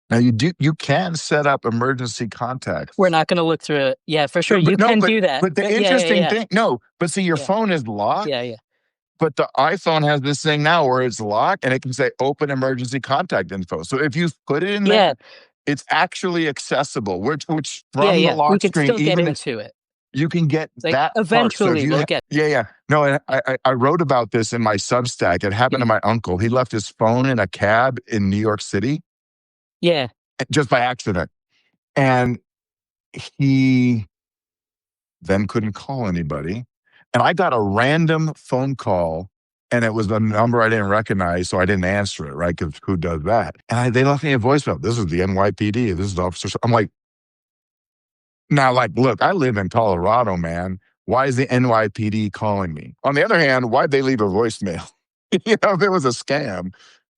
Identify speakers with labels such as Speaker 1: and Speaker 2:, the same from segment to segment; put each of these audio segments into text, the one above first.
Speaker 1: Now you can set up emergency contacts.
Speaker 2: We're not going to look through it. Yeah, for sure. You can do that.
Speaker 1: But the interesting thing, but see, your
Speaker 2: Yeah.
Speaker 1: phone is locked.
Speaker 2: Yeah.
Speaker 1: But the iPhone has this thing now where it's locked and it can say open emergency contact info. So if you put it in there, it's actually accessible, which from the lock
Speaker 2: we can
Speaker 1: screen,
Speaker 2: still get into it.
Speaker 1: you can get that
Speaker 2: eventually
Speaker 1: part. So
Speaker 2: we'll get.
Speaker 1: No, I wrote about this in my Substack. It happened to my uncle. He left his phone in a cab in New York City.
Speaker 2: Yeah.
Speaker 1: Just by accident. And he then couldn't call anybody. And I got a random phone call, and it was a number I didn't recognize, so I didn't answer it, right? Because who does that? And they left me a voicemail. This is the NYPD. This is Officer. I'm like, now, look, I live in Colorado, man. Why is the NYPD calling me? On the other hand, why'd they leave a voicemail? If it was a scam,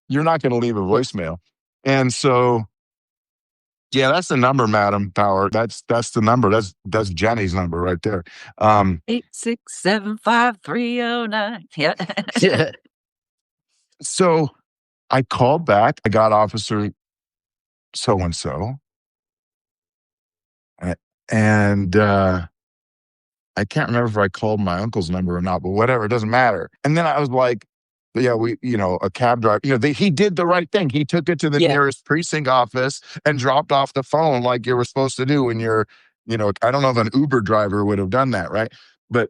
Speaker 1: you're not going to leave a voicemail. And so, yeah, that's the number, Madam Power. That's the number. That's Jenny's number right there.
Speaker 3: 8675309. Yeah.
Speaker 1: So I called back. I got Officer so-and-so. And I can't remember if I called my uncle's number or not, but whatever, it doesn't matter. And then I was like, yeah, a cab driver, he did the right thing. He took it to the nearest precinct office and dropped off the phone like you were supposed to do when you're, I don't know if an Uber driver would have done that, right? But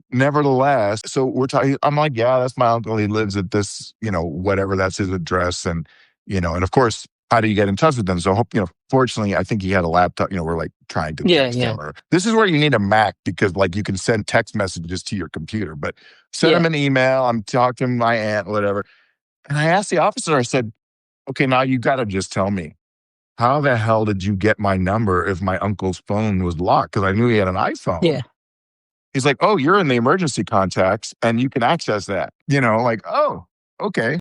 Speaker 1: nevertheless, so we're talking, I'm like, yeah, that's my uncle. He lives at this, whatever, that's his address. And, and of course, how do you get in touch with them? So, fortunately, I think he had a laptop, we're trying to text him. This is where you need a Mac because you can send text messages to your computer, but send him an email. I'm talking to my aunt, whatever. And I asked the officer, I said, okay, now you got to just tell me, how the hell did you get my number if my uncle's phone was locked? Because I knew he had an iPhone.
Speaker 2: Yeah.
Speaker 1: He's like, oh, you're in the emergency contacts and you can access that. Oh, okay.